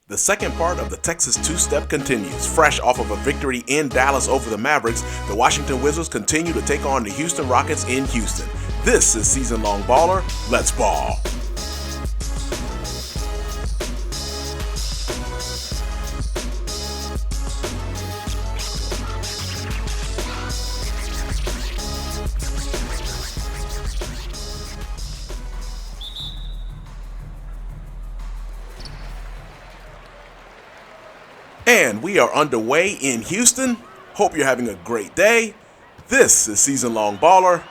The second part of the Texas two-step continues. Fresh off of a victory in Dallas over the Mavericks, the Washington Wizards continue to take on the Houston Rockets in Houston. This is Season Long Baller. Let's ball. And we are underway in Houston. Hope you're having a great day. This is Season Long Baller,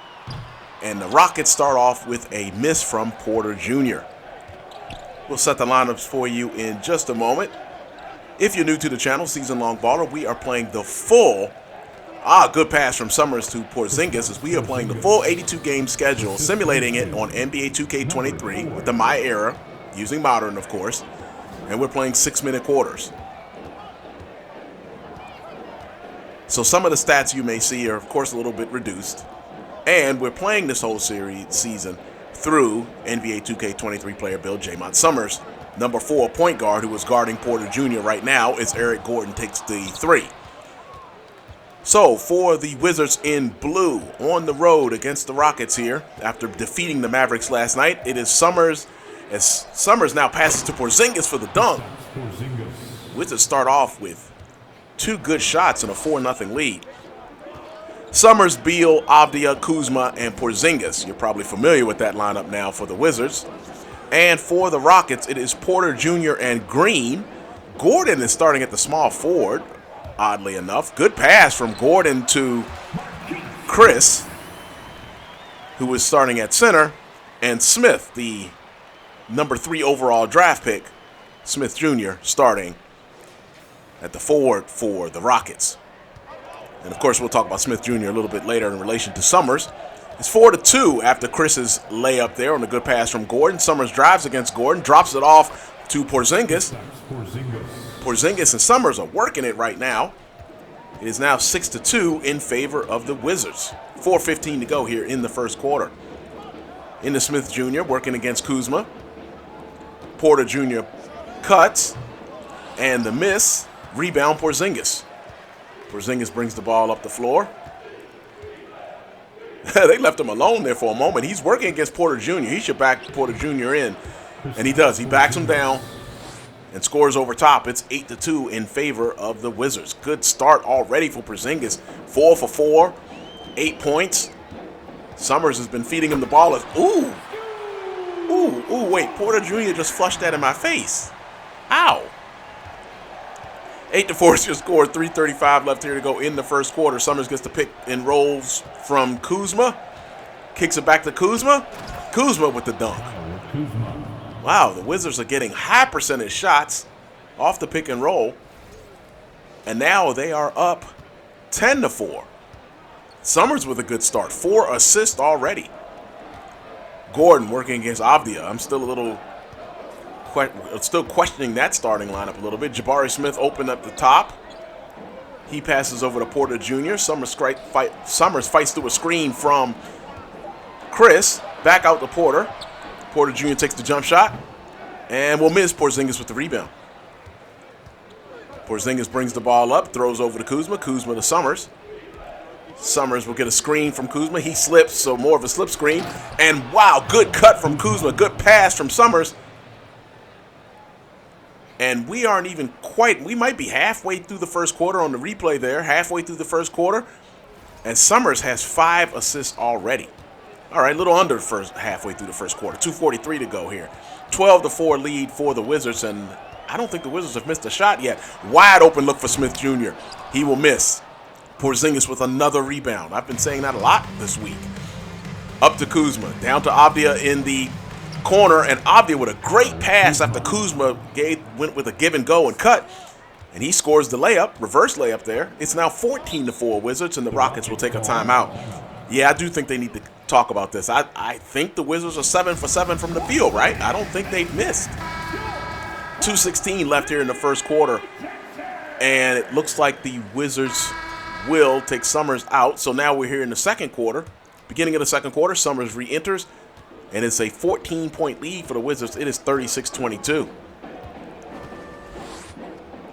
and the Rockets start off with a miss from Porter Jr. We'll set the lineups for you in just a moment. If you're new to the channel, Season Long Baller, we are playing the full, good pass from Summerz to Porzingis, as we are playing the full 82-game schedule, simulating it on NBA 2K23 with the My Era, using Modern, of course, and we're playing 6-minute quarters. So some of the stats you may see are, of course, a little bit reduced. And we're playing this whole season through NBA 2K23 player build Jaymont Summerz. Number 4 point guard, who is guarding Porter Jr. right now, is Eric Gordon, takes the 3. So for the Wizards in blue on the road against the Rockets here, after defeating the Mavericks last night, it is Summerz, as Summerz now passes to Porzingis for the dunk. Wizards start off with 2 good shots and a 4-0 lead. Summerz, Beal, Avdija, Kuzma, and Porzingis. You're probably familiar with that lineup now for the Wizards. And for the Rockets, it is Porter Jr. and Green. Gordon is starting at the small forward, oddly enough. Good pass from Gordon to Chris, who is starting at center. And Smith, the number 3 overall draft pick, Smith Jr., starting at the forward for the Rockets. And of course, we'll talk about Smith Jr. a little bit later in relation to Summerz. It's 4-2 after Chris's layup there on a good pass from Gordon. Summerz drives against Gordon, drops it off to Porzingis. Porzingis and Summerz are working it right now. It is now 6-2 in favor of the Wizards. 4:15 to go here in the first quarter. Into Smith Jr. working against Kuzma. Porter Jr. cuts, and the miss. Rebound Porzingis. Porzingis brings the ball up the floor. They left him alone there for a moment. He's working against Porter Jr. He should back Porter Jr. in. And he does. He backs him down and scores over top. It's 8-2 in favor of the Wizards. Good start already for Porzingis. 4 for 4. 8 points. Summerz has been feeding him the ball. Wait. Porter Jr. just flushed that in my face. Ow. 8-4 is your score. 3:35 left here to go in the first quarter. Summerz gets the pick and rolls from Kuzma. Kicks it back to Kuzma. Kuzma with the dunk. Wow, the Wizards are getting high percentage shots off the pick and roll. And now they are up 10-4. Summerz with a good start. 4 assists already. Gordon working against Avdija. I'm still questioning that starting lineup a little bit. Jabari Smith opened up the top. He passes over to Porter Jr. Summerz fights through a screen from Chris. Back out to Porter. Porter Jr. takes the jump shot and will miss. Porzingis with the rebound. Porzingis brings the ball up, throws over to Kuzma. Kuzma to Summerz. Summerz will get a screen from Kuzma. He slips, so more of a slip screen. And wow, good cut from Kuzma. Good pass from Summerz. And we aren't even we might be halfway through the first quarter on the replay there, halfway through the first quarter. And Summerz has 5 assists already. All right, a little under halfway through the first quarter. 2:43 to go here. 12-4 lead for the Wizards, and I don't think the Wizards have missed a shot yet. Wide open look for Smith Jr. He will miss. Porzingis with another rebound. I've been saying that a lot this week. Up to Kuzma, down to Avdija in the corner, and Avdija with a great pass after Kuzma went with a give and go and cut, and he scores the layup, reverse layup there. It's now 14-4 Wizards, and the Rockets will take a timeout. Yeah, I do think they need to talk about this. I think the Wizards are 7 for 7 from the field, right? I don't think they've missed. 2:16 left here in the first quarter, and it looks like the Wizards will take Summerz out. So now we're here in the second quarter. Beginning of the second quarter, Summerz re-enters. And it's a 14-point lead for the Wizards. It is 36-22.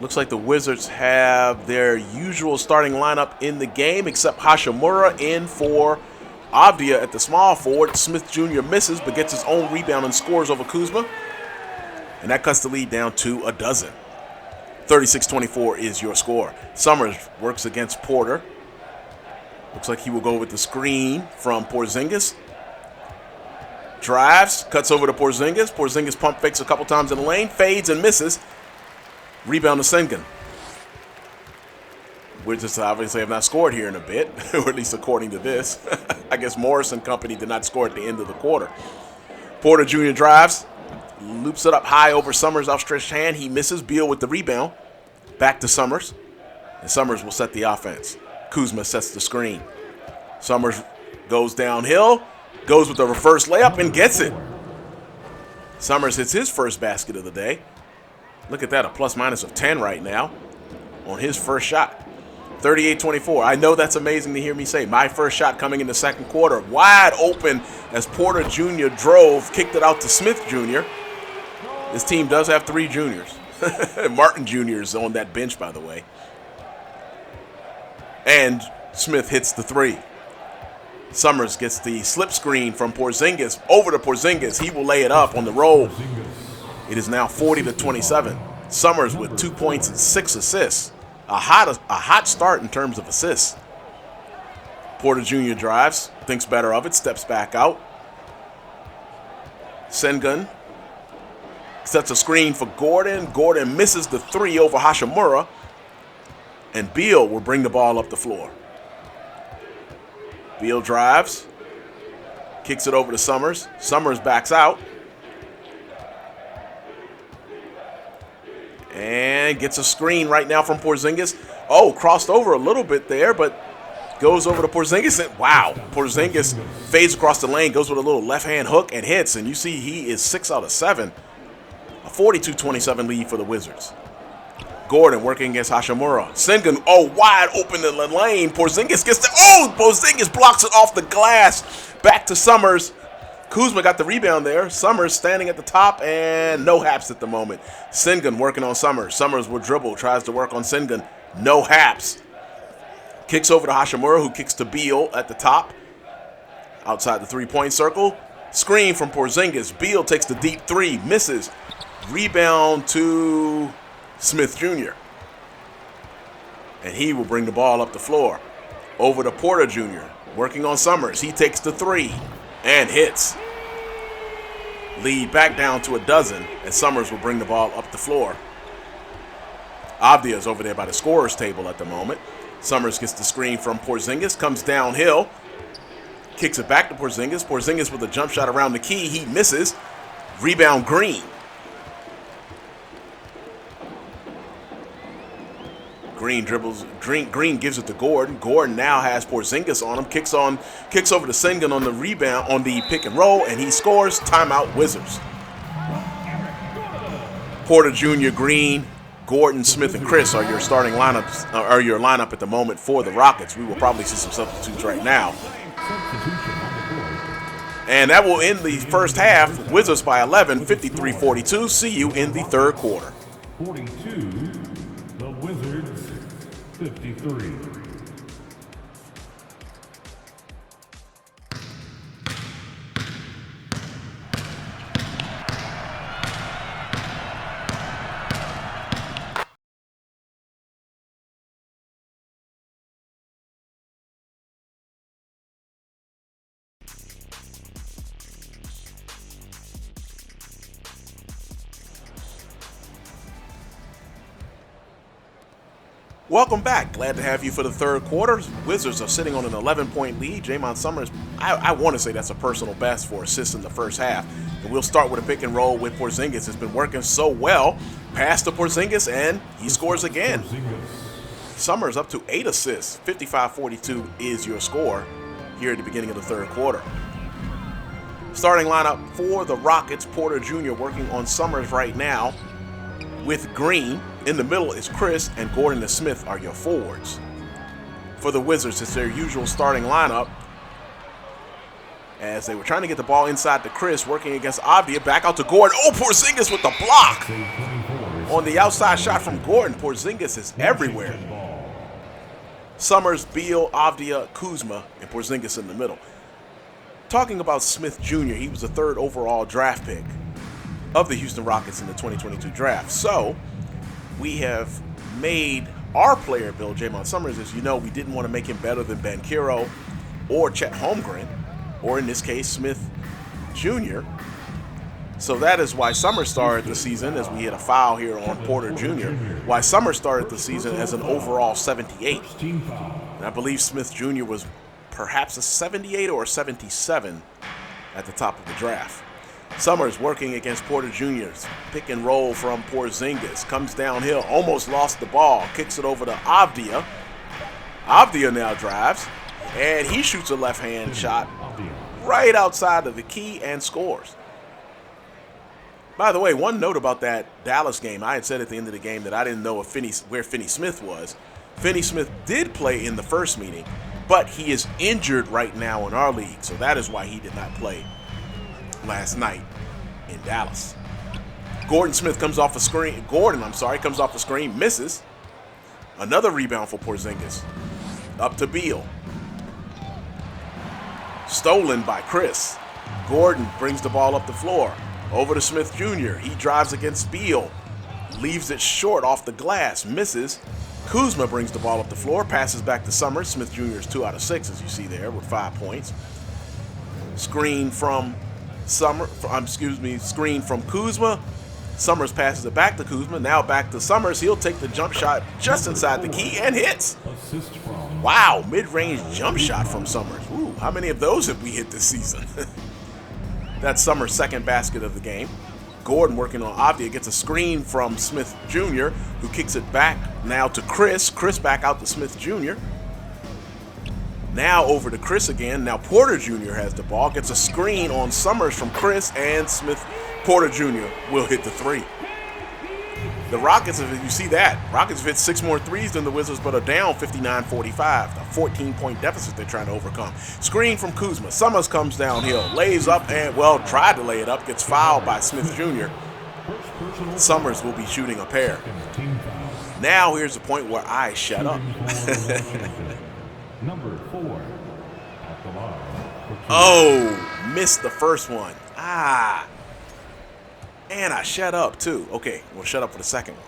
Looks like the Wizards have their usual starting lineup in the game, except Hashimura in for Avdia at the small forward. Smith Jr. misses, but gets his own rebound and scores over Kuzma. And that cuts the lead down to a dozen. 36-24 is your score. Summerz works against Porter. Looks like he will go with the screen from Porzingis. Drives, cuts over to Porzingis. Porzingis pump fakes a couple times in the lane, fades and misses. Rebound to Sengun. Wizards obviously have not scored here in a bit, or at least according to this. I guess Morris and company did not score at the end of the quarter. Porter Jr. drives, loops it up high over Summerz' outstretched hand. He misses. Beal with the rebound. Back to Summerz. And Summerz will set the offense. Kuzma sets the screen. Summerz goes downhill, goes with the reverse layup and gets it. Summerz hits his first basket of the day. Look at that, a plus-minus of 10 right now on his first shot. 38-24. I know that's amazing to hear me say. My first shot coming in the second quarter. Wide open as Porter Jr. drove, kicked it out to Smith Jr. This team does have 3 juniors. Martin Jr. is on that bench, by the way. And Smith hits the 3. Summerz gets the slip screen from Porzingis. Over to Porzingis. He will lay it up on the roll. It is now 40-27. Summerz with 2 points and 6 assists. A hot start in terms of assists. Porter Jr. drives, thinks better of it, steps back out. Sengun sets a screen for Gordon. Gordon misses the 3 over Hashimura. And Beal will bring the ball up the floor. Beal drives, kicks it over to Summerz. Summerz backs out. And gets a screen right now from Porzingis. Oh, crossed over a little bit there, but goes over to Porzingis. And wow, Porzingis fades across the lane, goes with a little left-hand hook and hits. And you see he is 6 out of 7. A 42-27 lead for the Wizards. Gordon working against Hashimura. Sengun, wide open in the lane. Porzingis gets Porzingis blocks it off the glass. Back to Summerz. Kuzma got the rebound there. Summerz standing at the top and no haps at the moment. Sengun working on Summerz. Summerz will dribble, tries to work on Sengun. No haps. Kicks over to Hashimura, who kicks to Beal at the top. Outside the three-point circle. Screen from Porzingis. Beal takes the deep 3, misses. Rebound to Smith Jr. And he will bring the ball up the floor. Over to Porter Jr. Working on Summerz. He takes the 3 and hits. Lead back down to a dozen, and Summerz will bring the ball up the floor. Avdia is over there by the scorer's table at the moment. Summerz gets the screen from Porzingis, comes downhill, kicks it back to Porzingis. Porzingis with a jump shot around the key. He misses. Rebound Green. Green dribbles. Green gives it to Gordon. Gordon now has Porzingis on him. Kicks over to Sengun on the rebound on the pick and roll, and he scores. Timeout Wizards. Porter Jr., Green, Gordon, Smith, and Chris are your starting lineups. Are your lineup at the moment for the Rockets. We will probably see some substitutes right now. And that will end the first half. Wizards by 11, 53-42. See you in the third quarter. 42. The Wizards 53. Welcome back. Glad to have you for the third quarter. Wizards are sitting on an 11-point lead. Jaymont Summerz, I want to say that's a personal best for assists in the first half. And we'll start with a pick and roll with Porzingis. It's been working so well. Pass to Porzingis, and he scores again. Summerz up to 8 assists. 55-42 is your score here at the beginning of the third quarter. Starting lineup for the Rockets, Porter Jr. working on Summerz right now with Green. In the middle is Chris, and Gordon and Smith are your forwards. For the Wizards, it's their usual starting lineup as they were trying to get the ball inside to Chris, working against Avdia. Back out to Gordon. Oh, Porzingis with the block. On the outside shot from Gordon, Porzingis is everywhere. Summerz, Beal, Avdia, Kuzma, and Porzingis in the middle. Talking about Smith Jr., he was the 3rd overall draft pick of the Houston Rockets in the 2022 draft. So we have made our player build, Jaymont Summerz. As you know, we didn't want to make him better than Banchero or Chet Holmgren, or in this case, Smith Jr. So that is why Summerz started the season, as we had a foul here on Porter Jr., why Summerz started the season as an overall 78. And I believe Smith Jr. was perhaps a 78 or a 77 at the top of the draft. Summerz working against Porter Jr.'s pick and roll from Porzingis. Comes downhill, almost lost the ball, kicks it over to Avdia. Avdia now drives, and he shoots a left-hand shot right outside of the key and scores. By the way, one note about that Dallas game, I had said at the end of the game that I didn't know where Finney Smith was. Finney Smith did play in the first meeting, but he is injured right now in our league, so that is why he did not play last night in Dallas. Gordon comes off the screen, misses. Another rebound for Porzingis. Up to Beal. Stolen by Chris. Gordon brings the ball up the floor. Over to Smith Jr. He drives against Beal. Leaves it short off the glass. Misses. Kuzma brings the ball up the floor. Passes back to Summerz. Smith Jr. is 2 out of 6, as you see there, with 5 points. Screen from Kuzma. Summerz passes it back to Kuzma. Now back to Summerz. He'll take the jump shot just inside the key and hits. Wow, mid-range jump shot from Summerz. Ooh, how many of those have we hit this season? That's Summerz' second basket of the game. Gordon working on Avdia, gets a screen from Smith Jr., who kicks it back now to Chris. Chris back out to Smith Jr. Now over to Chris again. Now Porter Jr. has the ball, gets a screen on Summerz from Chris, and Porter Jr. will hit the 3. The Rockets, if you see that, Rockets have hit 6 more threes than the Wizards, but are down 59-45. A 14-point deficit they're trying to overcome. Screen from Kuzma. Summerz comes downhill, lays up, and, tried to lay it up, gets fouled by Smith Jr. Summerz will be shooting a pair. Now here's the point where I shut up. Number 4. Oh, missed the first one. And I shut up, too. Okay, we'll shut up for the second one.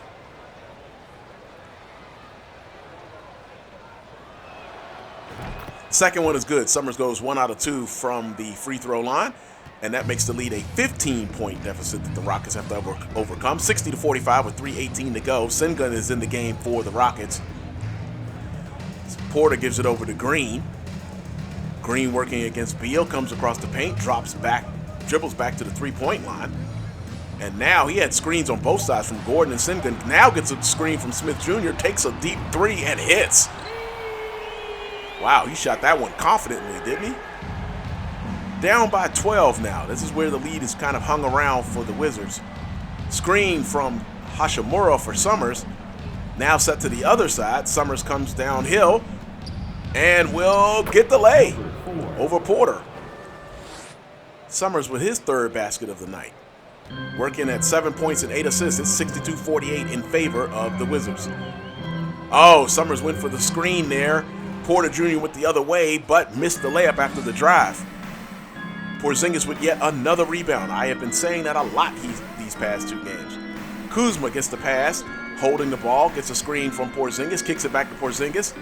Second one is good. Summerz goes 1 out of 2 from the free throw line, and that makes the lead a 15-point deficit that the Rockets have to overcome. 60-45 with 3:18 to go. Sengun is in the game for the Rockets. Porter gives it over to Green. Green working against Beal, comes across the paint, dribbles back to the three-point line. And now he had screens on both sides from Gordon and Sengun. Now gets a screen from Smith Jr., takes a deep 3 and hits. Wow, he shot that one confidently, didn't he? Down by 12 now. This is where the lead is kind of hung around for the Wizards. Screen from Hashimura for Summerz. Now set to the other side. Summerz comes downhill and will get the lay over Porter. Summerz with his 3rd basket of the night. Working at 7 points and 8 assists. It's 62-48 in favor of the Wizards. Oh, Summerz went for the screen there. Porter Jr. went the other way, but missed the layup after the drive. Porzingis with yet another rebound. I have been saying that a lot these past 2 games. Kuzma gets the pass, holding the ball, gets a screen from Porzingis, kicks it back to Porzingis.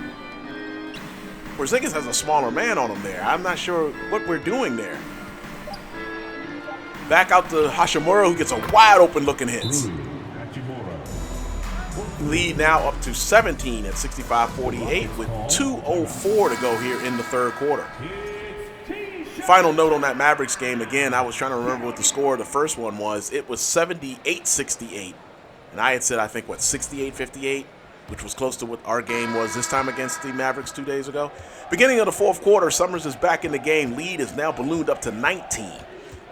Porzingis has a smaller man on him there. I'm not sure what we're doing there. Back out to Hashimura, who gets a wide open looking hit. Lead now up to 17 at 65-48 with 2:04 to go here in the 3rd quarter. Final note on that Mavericks game, again, I was trying to remember what the score of the first one was. It was 78-68. And I had said, 68-58, which was close to what our game was this time against the Mavericks 2 days ago. Beginning of the 4th quarter, Summerz is back in the game. Lead is now ballooned up to 19.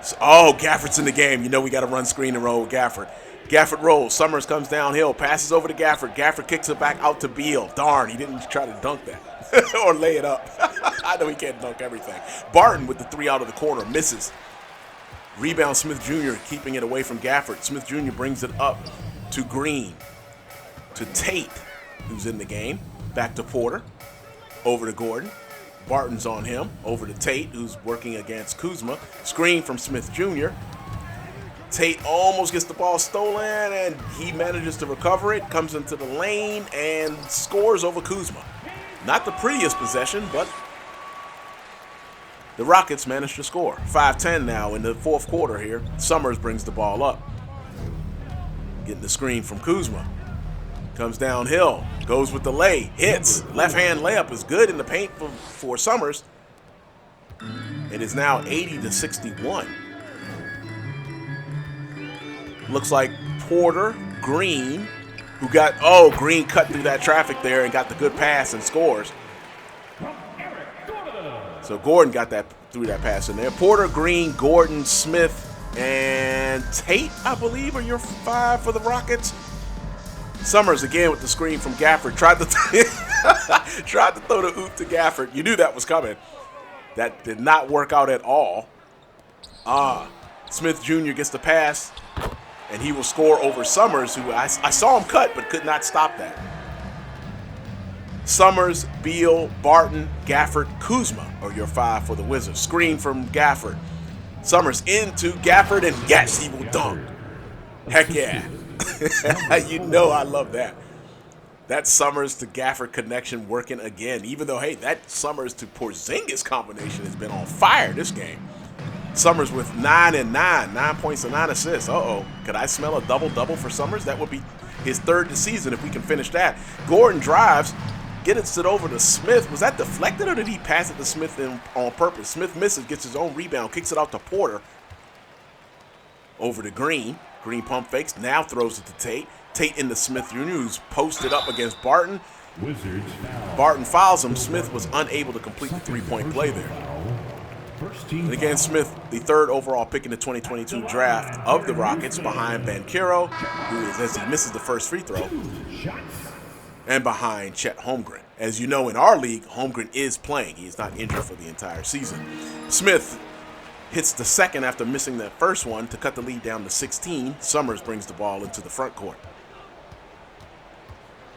Gafford's in the game. You know we got to run screen and roll with Gafford. Gafford rolls. Summerz comes downhill, passes over to Gafford. Gafford kicks it back out to Beal. Darn, he didn't try to dunk that or lay it up. I know he can't dunk everything. Barton with the 3 out of the corner, misses. Rebound Smith Jr. keeping it away from Gafford. Smith Jr. brings it up to Green, to Tate, who's in the game, back to Porter, over to Gordon. Barton's on him, over to Tate, who's working against Kuzma. Screen from Smith Jr. Tate almost gets the ball stolen, and he manages to recover it, comes into the lane, and scores over Kuzma. Not the prettiest possession, but the Rockets managed to score. 5-10 now in the fourth quarter here. Summerz brings the ball up. Getting the screen from Kuzma. Comes downhill, goes with the lay, hits. Left-hand layup is good in the paint for Summerz. It is now 80-61. Looks like Porter, Green, who got, Green cut through that traffic there and got the good pass and scores. So Gordon got that through that pass in there. Porter, Green, Gordon, Smith, and Tate, I believe, are your 5 for the Rockets. Summerz again with the screen from Gafford. Tried to throw the oop to Gafford. You knew that was coming. That did not work out at all. Smith Jr. gets the pass, and he will score over Summerz, who I saw him cut but could not stop that. Summerz, Beal, Barton, Gafford, Kuzma are your 5 for the Wizards. Screen from Gafford. Summerz into Gafford, and yes, he will dunk. Heck yeah. You know I love that. That Summerz to Gafford connection working again, even though, hey, that Summerz to Porzingis combination has been on fire this game. Summerz with 9 and 9, 9 points and 9 assists. Could I smell a double-double for Summerz? That would be his 3rd this season if we can finish that. Gordon drives, gets it over to Smith. Was that deflected, or did he pass it to Smith on purpose? Smith misses, gets his own rebound, kicks it out to Porter. Over to Green. Green pump fakes, now throws it to Tate. Tate into Smith Jr., who's posted up against Barton. Barton fouls him. Smith was unable to complete the 3-point play there. And again, Smith, the 3rd overall pick in the 2022 draft of the Rockets, behind Banchero, who is, as he misses the first free throw, and behind Chet Holmgren. As you know, in our league, Holmgren is playing. He is not injured for the entire season. Smith hits the second after missing that first one to cut the lead down to 16. Summerz brings the ball into the front court.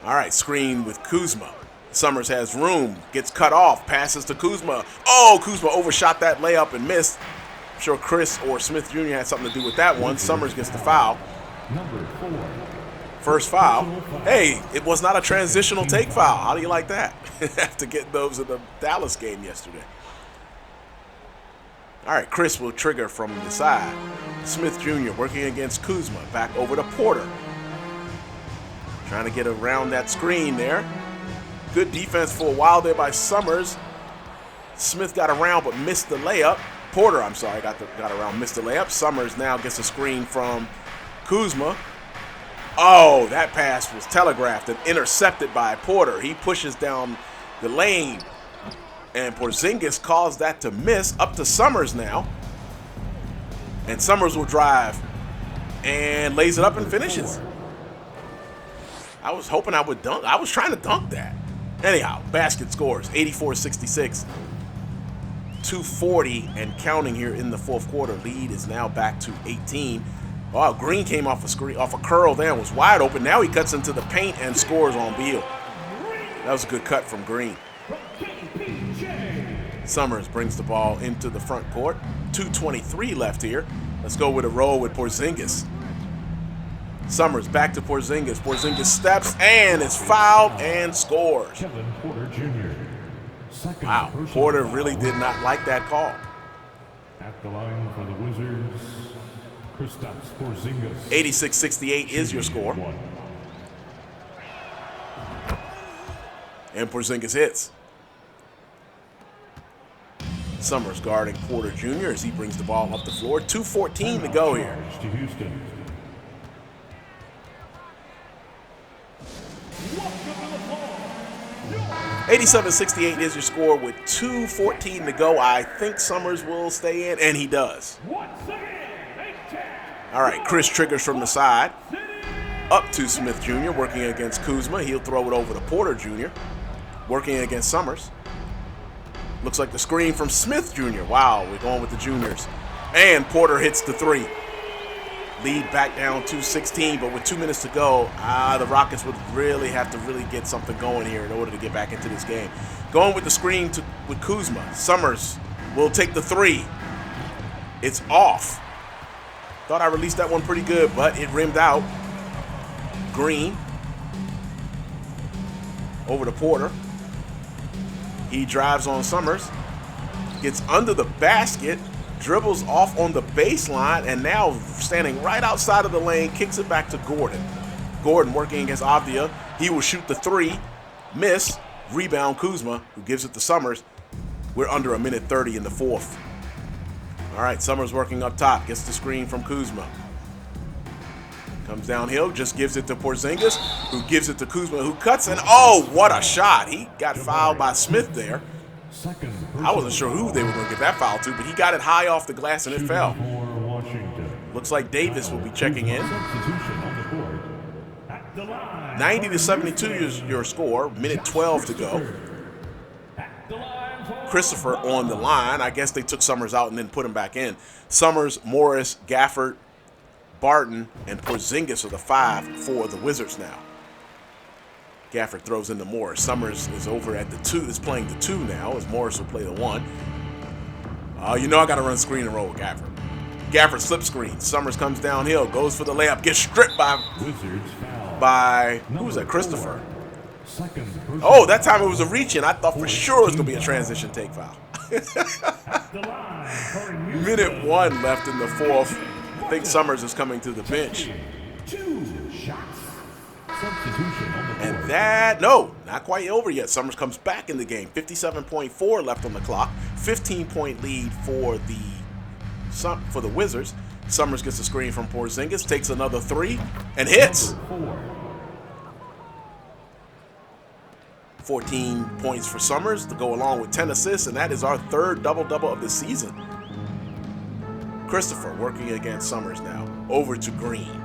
All right, screen with Kuzma. Summerz has room, gets cut off, passes to Kuzma. Kuzma overshot that layup and missed. I'm sure Chris or Smith Jr. had something to do with that one. Summerz gets the foul. First foul. Hey, it was not a transitional take foul. How do you like that? After getting those in the Dallas game yesterday. All right, Chris will trigger from the side. Smith Jr. working against Kuzma. Back over to Porter. Trying to get around that screen there. Good defense for a while there by Summerz. Smith got around but missed the layup. Porter, got around, missed the layup. Summerz now gets a screen from Kuzma. That pass was telegraphed and intercepted by Porter. He pushes down the lane, and Porzingis caused that to miss. Up to Summerz now. And Summerz will drive and lays it up and finishes. I was hoping I would dunk. I was trying to dunk that. Anyhow, basket scores, 84-66. 2:40 and counting here in the fourth quarter. Lead is now back to 18. Green came off a curl there and was wide open. Now he cuts into the paint and scores on Beal. That was a good cut from Green. Summerz brings the ball into the front court. 2:23 left here. Let's go with a roll with Porzingis. Summerz back to Porzingis. Porzingis steps and is fouled and scores. Wow, Porter really did not like that call. At the line for the Wizards, Kristaps Porzingis. 86-68 is your score. And Porzingis hits. Summerz guarding Porter Jr. as he brings the ball up the floor. 2:14 to go here. 87-68 is your score with 2:14 to go. I think Summerz will stay in, and he does. All right, Chris triggers from the side. Up to Smith Jr. working against Kuzma. He'll throw it over to Porter Jr. working against Summerz. Looks like the screen from Smith Jr. Wow, we're going with the juniors. And Porter hits the 3. Lead back down to 16, but with 2 minutes to go, the Rockets would really have to get something going here in order to get back into this game. Going with the screen with Kuzma. Summerz will take the three. It's off. Thought I released that one pretty good, but it rimmed out. Green over to Porter. He drives on Summerz. Gets under the basket. Dribbles off on the baseline, and now standing right outside of the lane, kicks it back to Gordon. Gordon working against Avdia. He will shoot the three. Miss. Rebound Kuzma, who gives it to Summerz. We're under 1:30 in the fourth. All right, Summerz working up top. Gets the screen from Kuzma. Comes downhill, just gives it to Porzingis, who gives it to Kuzma, who cuts, and oh, what a shot. He got fouled by Smith there. I wasn't sure who they were going to get that foul to, but he got it high off the glass and it fell. Looks like Davis will be checking in. 90-72 is your score. Minute 12 to go. Christopher on the line. I guess they took Summerz out and then put him back in. Summerz, Morris, Gafford, Barton, and Porzingis are the 5 for the Wizards now. Gafford throws into Morris. Summerz is over at the 2, is playing the 2 now, as Morris will play the 1. You know I got to run screen and roll with Gafford. Gafford slip screen. Summerz comes downhill, goes for the layup, gets stripped by who was that? Christopher. Oh, that time it was a reach-in. I thought for sure it was going to be a transition take foul. Minute 1 left in the fourth. I think Summerz is coming to the bench. And no, not quite over yet. Summerz comes back in the game. 57.4 left on the clock. 15-point lead for the Wizards. Summerz gets a screen from Porzingis, takes another 3, and hits. 14 points for Summerz to go along with 10 assists, and that is our 3rd double-double of the season. Christopher working against Summerz now. Over to Green.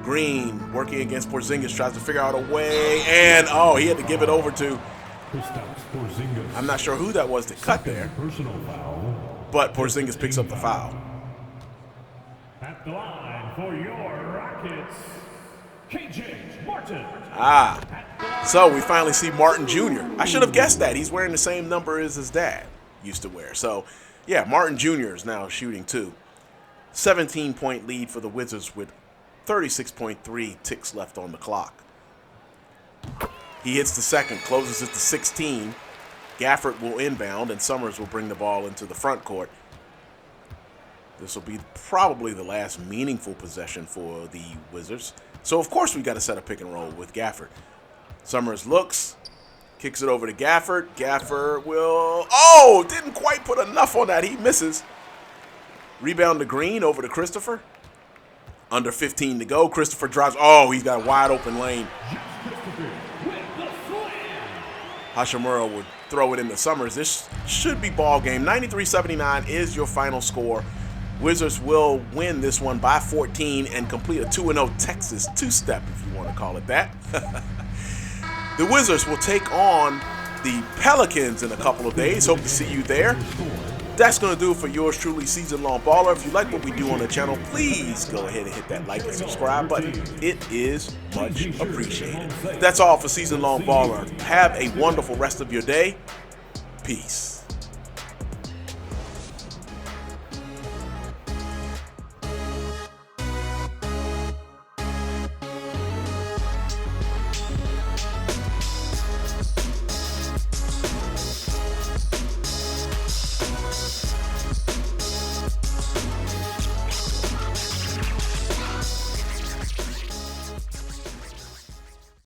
Green working against Porzingis, tries to figure out a way, and he had to give it over to, I'm not sure who that was that cut there, but Porzingis picks up the foul. At the line for your Rockets, KJ Martin. So we finally see Martin Jr. I should have guessed that. He's wearing the same number as his dad used to wear. So, yeah, Martin Jr. is now shooting 2. 17-point lead for the Wizards with 36.3 ticks left on the clock. He hits the second, closes it to 16. Gafford will inbound, and Summerz will bring the ball into the front court. This will be probably the last meaningful possession for the Wizards. So, of course, we got to set a pick and roll with Gafford. Summerz looks, kicks it over to Gafford. Gafford will, didn't quite put enough on that. He misses. Rebound to Green, over to Christopher. Under 15 to go. Christopher drives. He's got a wide open lane. Hachimura would throw it into Summerz. This should be ball game. 93-79 is your final score. Wizards will win this one by 14 and complete a 2-0 Texas two-step, if you want to call it that. The Wizards will take on the Pelicans in a couple of days. Hope to see you there. That's going to do it for yours truly, Season Long Baller. If you like what we do on the channel, please go ahead and hit that like and subscribe button. It is much appreciated. That's all for Season Long Baller. Have a wonderful rest of your day. Peace.